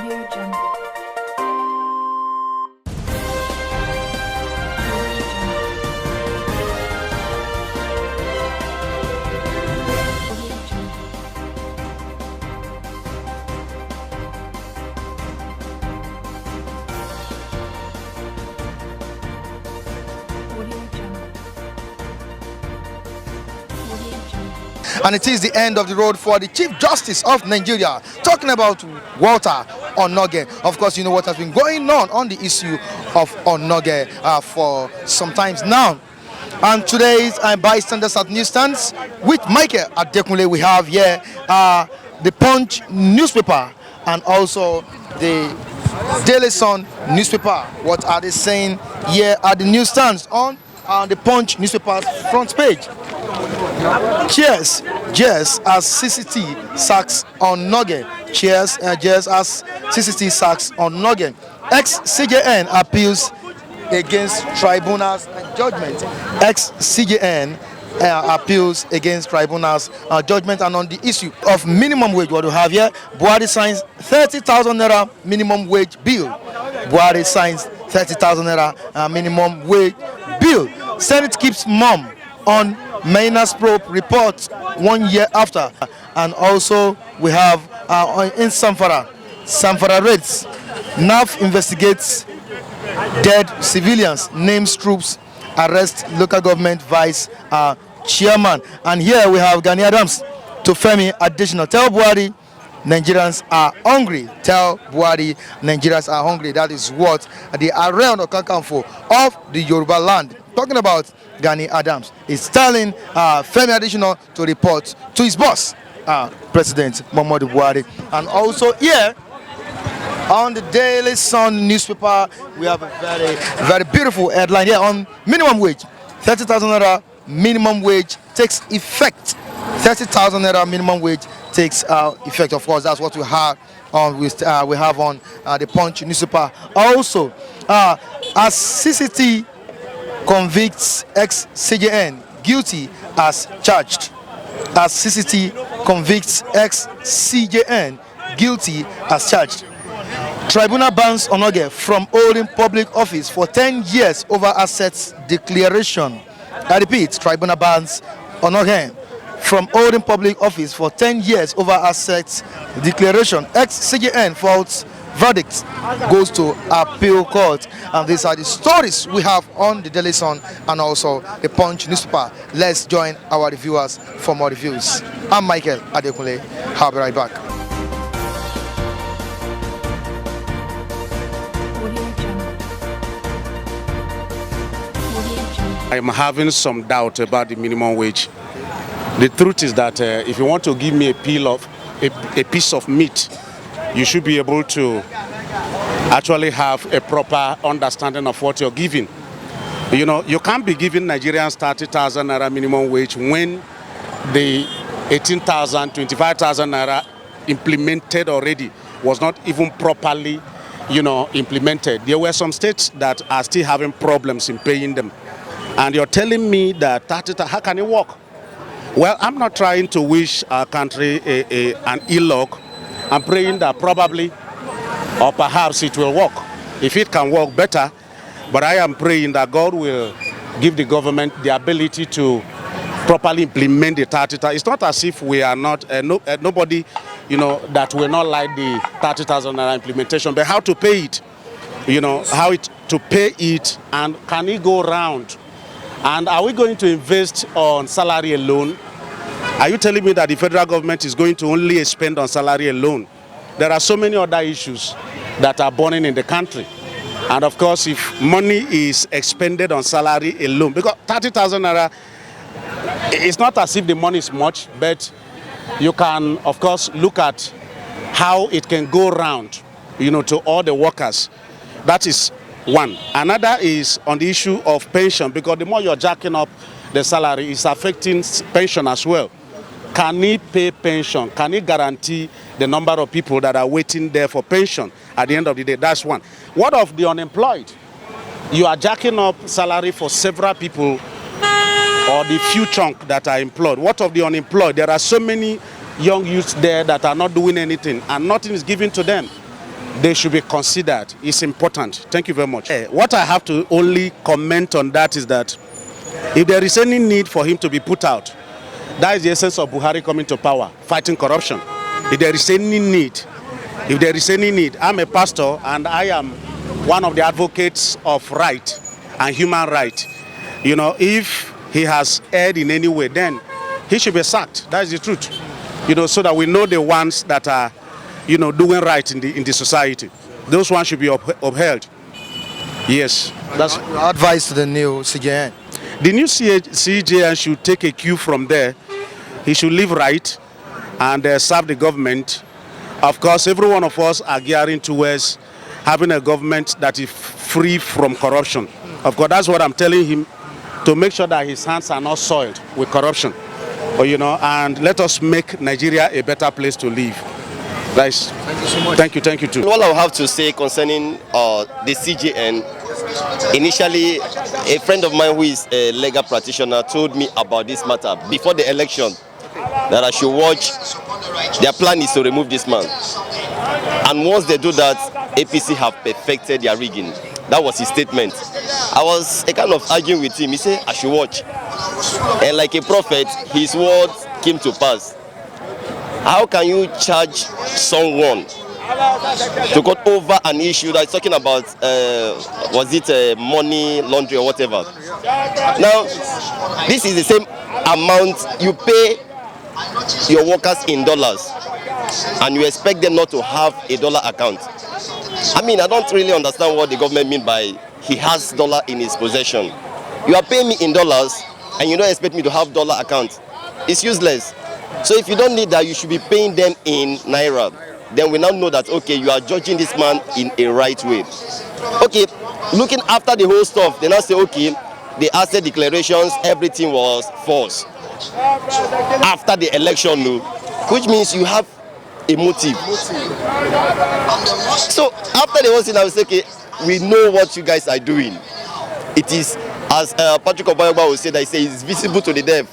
Audio Jungle. And it is the end of the road for the Chief Justice of Nigeria, talking about Walter Onnoghen. Of course, you know what has been going on the issue of Onnoghen for some times now. And today's bystanders at newsstands with Michael Adekunle. We have here the Punch newspaper and also the Daily Sun newspaper. What are they saying here at the newsstands on the Punch newspaper's front page? Jeers as CCT sacks Onnoghen. Jeers as CCT sacks Onnoghen. Ex-CJN appeals against tribunals and judgment. Ex-CJN appeals against tribunals judgment. And on the issue of minimum wage, what do we have here? Buhari signs 30,000 naira minimum wage bill. Buhari signs 30,000 naira minimum wage bill. Senate keeps mum on Mayna's probe report 1 year after. And also we have in Samfara raids, NAF investigates dead civilians, names troops, arrest local government vice chairman. And here we have Gani Adams to Femi additional. Tell Buhari Nigerians are hungry. Tell Buhari Nigerians are hungry. That is what the Ààrẹ Ọ̀nà Kakanfò of the Yoruba land, talking about Gani Adams, is telling Femi Additional to report to his boss, President Muhammadu Buhari. And also here on the Daily Sun newspaper, we have a very beautiful headline here on minimum wage. 30,000 naira minimum wage takes effect. 30,000 naira minimum wage takes effect. Of course, that's what we have on we have on the Punch newspaper. Also, as CCT convicts ex-CJN guilty as charged. As CCT convicts ex-CJN guilty as charged. Tribunal bans Onnoghen from holding public office for 10 years over assets declaration. I repeat, tribunal bans Onnoghen from holding public office for 10 years over assets declaration. Ex-CJN faults verdict goes to appeal court. And these are the stories we have on the Daily Sun and also the Punch newspaper. Let's join our reviewers for more reviews. I'm Michael Adekunle. I'll be right back. I'm having some doubt about the minimum wage. The truth is that if you want to give me a piece of meat, you should be able to actually have a proper understanding of what you're giving. You know, you can't be giving Nigerians 30,000 naira minimum wage when the 18,000, 25,000 naira implemented already was not even properly, implemented. There were some states that are still having problems in paying them. And you're telling me that 30,000, how can it work? Well, I'm not trying to wish our country an ill luck. I'm praying that probably or perhaps it will work. If it can work, better. But I am praying that God will give the government the ability to properly implement the 30,000. It's not as if we are not, nobody, that will not like the 30,000 naira implementation, but how to pay it, to pay it, and can it go round? And are we going to invest on salary alone? Are you telling me that the federal government is going to only spend on salary alone? There are so many other issues that are burning in the country. And of course, if money is expended on salary alone, because 30,000 naira, it's not as if the money is much, but you can, of course, look at how it can go round, to all the workers. That is one. Another is on the issue of pension, because the more you're jacking up the salary, it's affecting pension as well. Can he pay pension? Can he guarantee the number of people that are waiting there for pension at the end of the day? That's one. What of the unemployed? You are jacking up salary for several people or the few chunk that are employed. What of the unemployed? There are so many young youths there that are not doing anything and nothing is given to them. they should be considered. It's important. Thank you very much. What I have to only comment on that is that if there is any need for him to be put out, that is the essence of Buhari coming to power, fighting corruption. If there is any need, I'm a pastor and I am one of the advocates of right and human right. You know, if he has erred in any way, then he should be sacked. That is the truth. You know, so that we know the ones that are, you know, doing right in the society. Those ones should be upheld. Yes. That's your advice to the new CJN. The new CJN should take a cue from there. He should live right and serve the government. Of course, every one of us are gearing towards having a government that is free from corruption. Of course, that's what I'm telling him, to make sure that his hands are not soiled with corruption. You know, and let us make Nigeria a better place to live. Guys, thank you so much. Thank you too. All I have to say concerning the CJN, initially a friend of mine who is a legal practitioner told me about this matter before the election, that I should watch. Their plan is to remove this man, and once they do that, APC have perfected their rigging. That was his statement. I was a kind of arguing with him. He said I should watch, and like a prophet, his words came to pass. How can you charge someone to cut over an issue that's talking about, was it money laundering or whatever? Now, this is the same amount you pay your workers in dollars, and you expect them not to have a dollar account. I mean, I don't really understand what the government mean by he has dollar in his possession. You are paying me in dollars, and you don't expect me to have dollar account. It's useless. So if you don't need that, you should be paying them in naira. Then we now know that, okay, you are judging this man in a right way. Okay, looking after the whole stuff, they now say, okay, the asset declarations, everything was false after the election, no, which means you have a motive. So after the whole thing, I will say, okay, we know what you guys are doing. It is, as Patrick Obayoba will say, that he says it's visible to the deaf,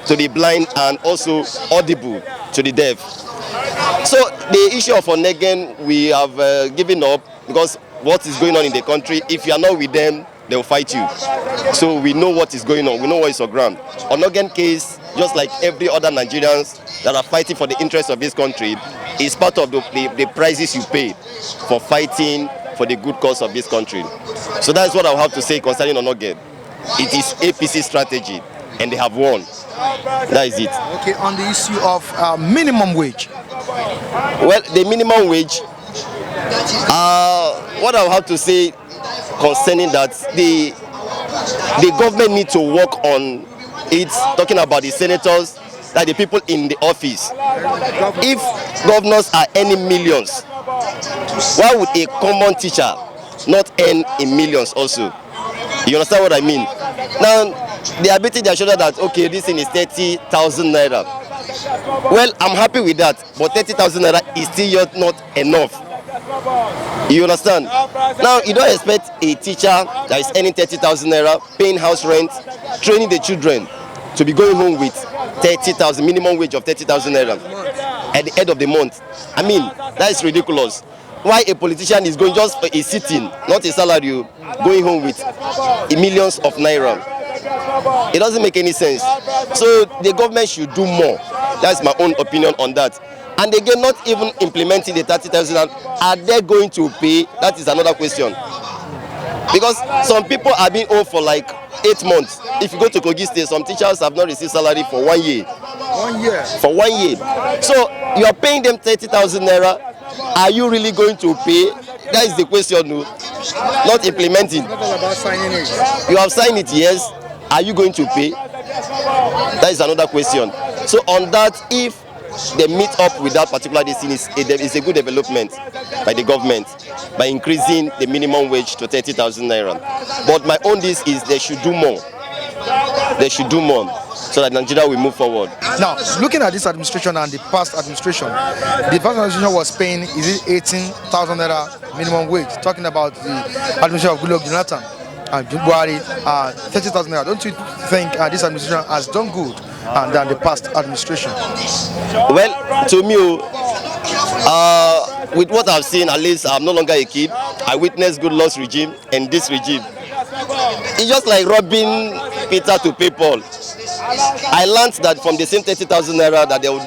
to the blind, and also audible to the deaf. So the issue of Onnoghen, we have given up, because what is going on in the country, if you are not with them, they will fight you. So we know what is going on, we know what is on ground. Onnoghen case, just like every other Nigerians that are fighting for the interests of this country, is part of the prices you pay for fighting for the good cause of this country. So that's what I have to say concerning Onnoghen. It is APC strategy, and they have won. That is it. Okay, on the issue of minimum wage. Well, the minimum wage, what I have to say concerning that, the government need to work on it, talking about the senators, that the people in the office. If governors are earning millions, why would a common teacher not earn in millions also? You understand what I mean? Now, they are beating their shoulder that, okay, this thing is 30,000 naira. Well, I'm happy with that, but 30,000 naira is still not enough. You understand? Now, you don't expect a teacher that is earning 30,000 naira, paying house rent, training the children, to be going home with 30,000, minimum wage of 30,000 naira at the end of the month. I mean, that is ridiculous. Why a politician is going just for a sitting, not a salary, going home with millions of naira? It doesn't make any sense. So the government should do more. That's my own opinion on that. And again, not even implementing the 30,000, are they going to pay? That is another question. Because some people are being owed for like 8 months. If you go to Kogi State, some teachers have not received salary for 1 year. 1 year? For 1 year. So you are paying them 30,000 naira. Are you really going to pay? That is the question. No? Not implementing. It's not all about signing it. You have signed it, yes. Are you going to pay? That is another question. So on that, if they meet up with that particular decision, is a good development by the government by increasing the minimum wage to 30,000 naira. But my own is they should do more. They should do more so that Nigeria will move forward. Now, looking at this administration and the past administration was paying, is it 18,000 naira minimum wage? Talking about the administration of Goodluck Jonathan and Buhari, 30,000 naira. Don't you think this administration has done good than the past administration? Well, to me, with what I've seen, at least I'm no longer a kid. I witnessed good loss regime and this regime. It's just like robbing Peter to pay Paul. I learned that from the same 30,000 naira that they would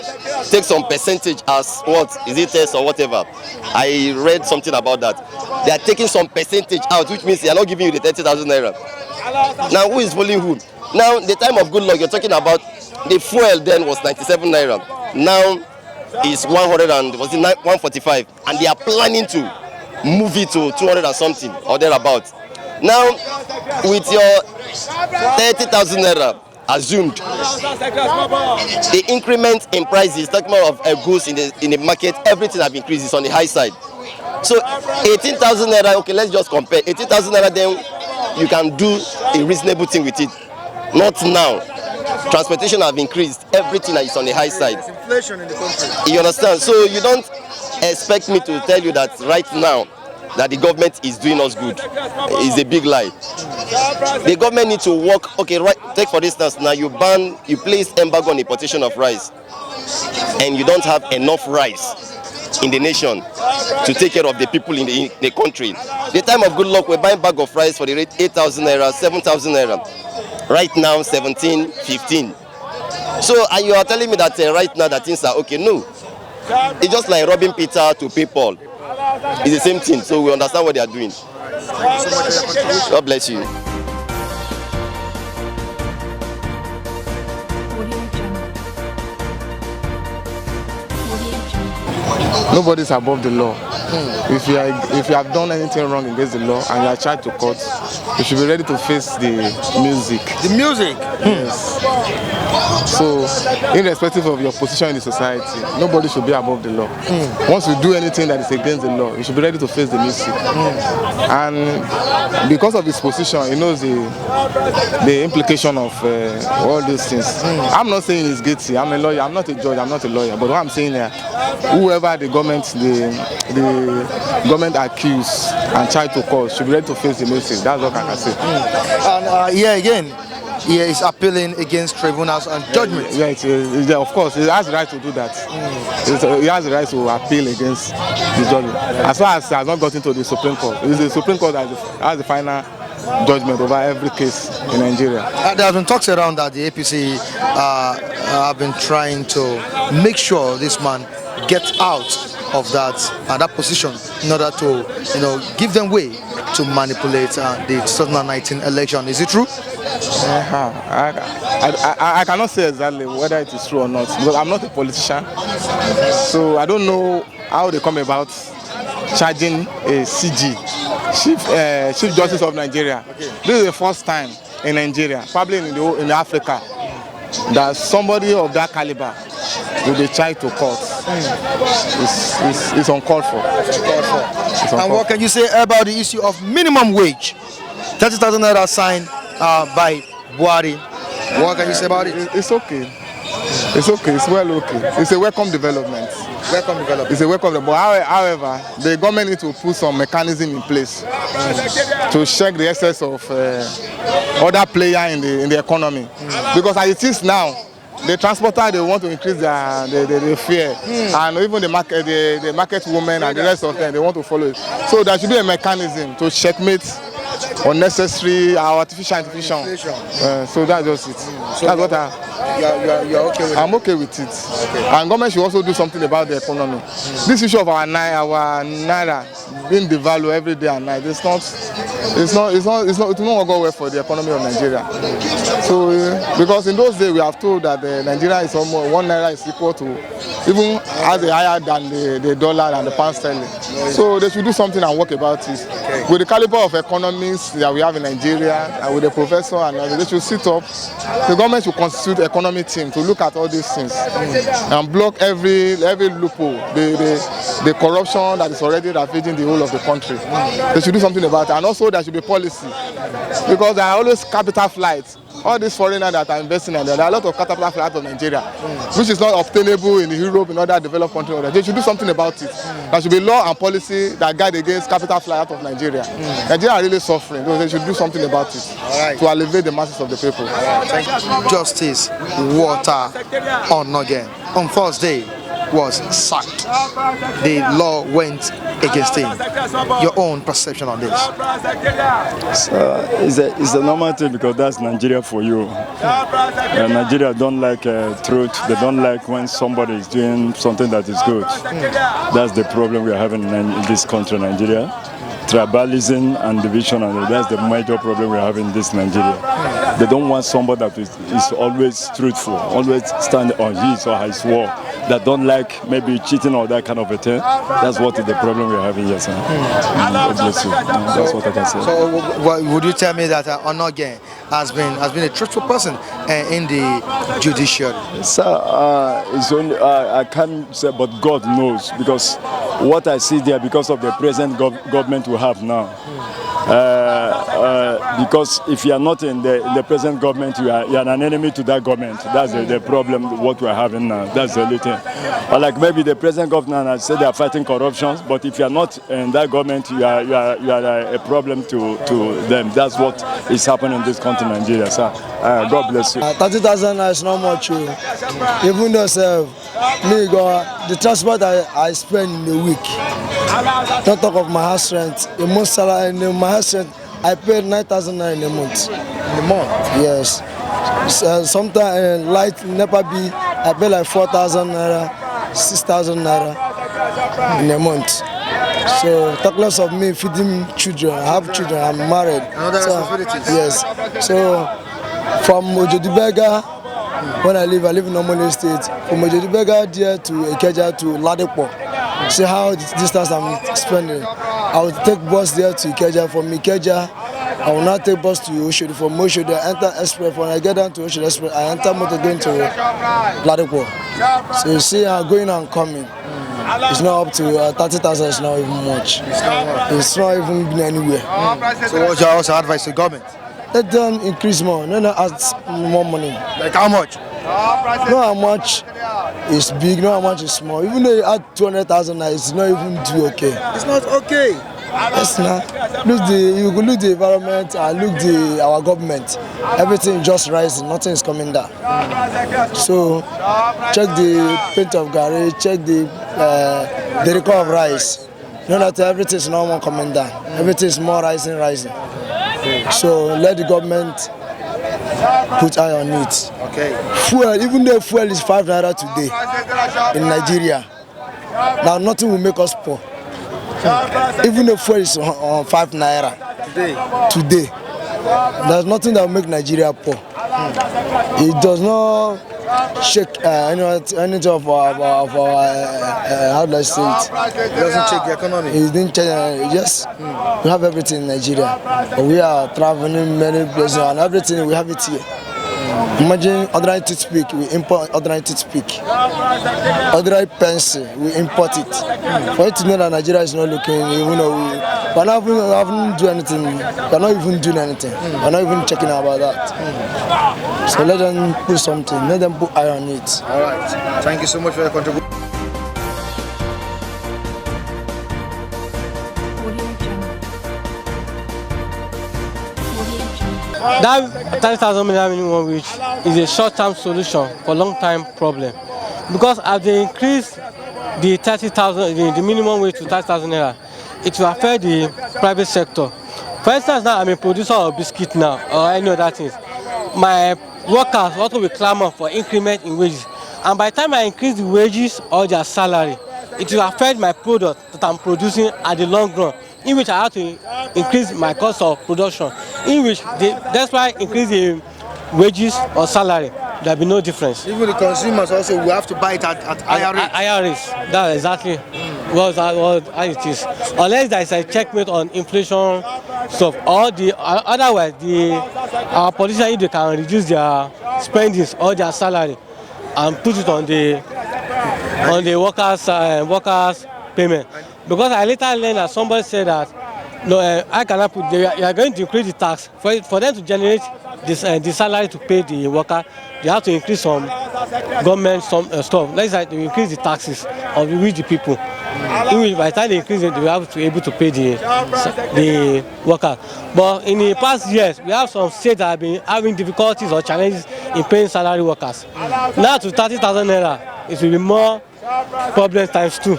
take some percentage as what is it test or whatever. I read something about that. They are taking some percentage out, which means they are not giving you the 30,000 naira. Now who is fooling who? Now the time of good luck you're talking about, the fuel then was 97 naira. Now is 100 and was it 145, and they are planning to move it to 200 and something or thereabout. Now with your 30,000 naira assumed, the increment in prices, talking about of goods in the market, everything have increased, it's on the high side. So 18,000 naira, okay, let's just compare 18,000 naira, then you can do a reasonable thing with it. Not now. Transportation have increased, everything is on the high side. There's inflation in the country. You understand? So you don't expect me to tell you that right now that the government is doing us good. It's a big lie. The government needs to work. Okay, right. Take for instance, now you place embargo on importation of rice, and you don't have enough rice in the nation to take care of the people in the country. The time of good luck, we're buying bag of rice for the rate 8,000 naira, 7,000 naira. Right now, 17, 15. So, and you are telling me that right now that things are okay? No. It's just like robbing Peter to pay Paul. It's the same thing. So we understand what they are doing. God bless you. Nobody's above the law. If you have done anything wrong against the law and you are charged to court, you should be ready to face the music. The music? Yes. So, irrespective of your position in the society, nobody should be above the law. Once you do anything that is against the law, you should be ready to face the music. And because of his position, he knows the implication of all these things. I'm not saying he's guilty. I'm a lawyer. I'm not a judge. I'm not a lawyer. But what I'm saying here, whoever the government accused and tried to cause should be ready to face the music. That's what I can say. And here again, he is appealing against tribunals and judgments. Yeah, of course, he has the right to do that. He has the right to appeal against the judgment. As far as he has not gotten to the Supreme Court, it's the Supreme Court that has the final judgment over every case in Nigeria. There have been talks around that the APC have been trying to make sure this man gets out of that position in order to, give them way to manipulate the 2019 election. Is it true? I cannot say exactly whether it is true or not, because I'm not a politician. So I don't know how they come about charging a CG, Chief Justice of Nigeria. Okay. This is the first time in Nigeria, probably in Africa, that somebody of that caliber will be tried to court. It's uncalled for. And what can you say about the issue of minimum wage? 30,000 naira signed by Buhari. What can you say about it? It's okay. It's okay. It's well okay. It's a welcome development. It's a welcome development. But however, the government needs to put some mechanism in place to check the excess of other players in the economy. Because as it is now, the transporter, they want to increase the fare, and even the market women and the rest of them, they want to follow it. So there should be a mechanism to checkmate unnecessary artificial inflation. So that's just it. So that's what you're okay with. I'm okay with it. Okay. And government should also do something about the economy. This issue of our naira being devalued every day and night, it will not go well for the economy of Nigeria. So because in those days we have told that Nigeria is almost 1 naira is equal to even as higher than the dollar and the pound sterling. So they should do something and work about it. Okay. With the caliber of economists that we have in Nigeria, and with the professor and they should sit up. The government should constitute an economic team to look at all these things and block every loophole, the corruption that is already ravaging the whole of the country. They should do something about it, and also there should be policy, because there are always capital flights. All these foreigners that are investing in there are a lot of capital flights of Nigeria, which is not obtainable in Europe and other developed countries. They should do something about it. There should be law and policy that guide against capital flight out of Nigeria. Nigeria are really suffering, so they should do something about it to alleviate the masses of the people. Thank you. Justice Walter Onnoghen on Thursday. was sacked. The law went against him. Your own perception on this? It's a normal thing because that's Nigeria for you. Nigeria don't like truth. They don't like when somebody is doing something that is good. That's the problem we are having in this country, Nigeria. Tribalism and division, and that's the major problem we are having in this Nigeria. They don't want somebody that is always truthful, always stand on his or his word, that don't like maybe cheating or that kind of a thing. That's what is the problem we are having here, sir. God bless you. That's what I can say. So would you tell me that Onnoghen has been a truthful person in the judiciary? Sir, it's only, I can't say, but God knows, because what I see there, because of the present government we have now, because if you are not in the present government, you are an enemy to that government. That's the problem, what we are having now. That's the only thing. Or like maybe the present government has said they are fighting corruption, but if you are not in that government, you are a problem to them. That's what is happening in this country, Nigeria. So, God bless you. 30,000 is not much. Even though the transport I spend in a week, don't talk of my house rent. The most salary in my house rent, I paid 9,000 naira in a month. In a month? Yes. Sometimes light NEPA bill, I pay like 4,000 naira, 6,000 naira in a month. So talk less of me feeding children. I have children. I'm married. Another responsibilities. Yes. So from Ojodibega, when I live in Normal Estate. From Ojodibega there to Ikeja to Ladepo. See how the distance I'm spending. I will take bus there to Ikeja. From Ikeja, I will not take bus to Oshodi. From Oshodi, I enter express. When I get down to Oshodi express, I enter motor going to Ladepo. So you see, I'm going and coming. It's not up to 30,000. It's not even much. It's not even been anywhere. So what's your also advice to government? Let them increase more. No, add more money. Like how much? No, how much is big, no, how much is small. Even though you add 200,000, it's not even do okay. It's not okay. It's not. You look the environment and look our government. Everything just rising, nothing is coming down. So check the paint of Gary, check the record of rice. You know that everything is not more coming down. Everything is more rising. So let the government put eye on it. Okay. Fuel, even though fuel is 5 naira today in Nigeria, now nothing will make us poor. Even though fuel is on 5 naira today, there's nothing that will make Nigeria poor. It does not shake anything of our how do I say it? It doesn't shake the economy. It didn't change. Yes, we have everything in Nigeria. But we are traveling many places and everything, we have it here. Imagine ordinary toothpick, we import ordinary toothpick. Ordinary pencil, we import it. For you to know that Nigeria is not looking, we're not even doing anything. We're not even doing anything. We're not even checking about that. So let them put something, let them put eye on it. All right. Thank you so much for your contribution. That 30,000 minimum wage is a short-term solution for long-term problem, because as they increase the 30,000, the minimum wage to 30,000 naira, it will affect the private sector. For instance, now I'm a producer of biscuit now or any other things. My workers also will clamor for increment in wages, and by the time I increase the wages or their salary, it will affect my product that I'm producing at the long run, in which I have to increase my cost of production, in which that's why increase the wages or salary, there will be no difference. Even the consumers also will have to buy it at higher rates. Higher rates, that's exactly what it is. Unless there is a checkmate on inflation stuff, or otherwise our politicians, if they can reduce their spendings or their salary and put it on the workers payment. Because I later learned that somebody said that no, I cannot put. You are going to increase the tax for them to generate this the salary to pay the worker. They have to increase some government stuff. Let's say they increase the taxes of the people. Even by the time they increase it, they will have to be able to pay the worker. But in the past years, we have some states that have been having difficulties or challenges in paying salary workers. Now to 30,000 naira, it will be more problem times two.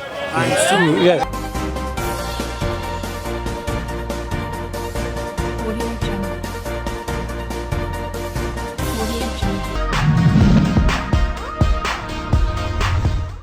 Yes.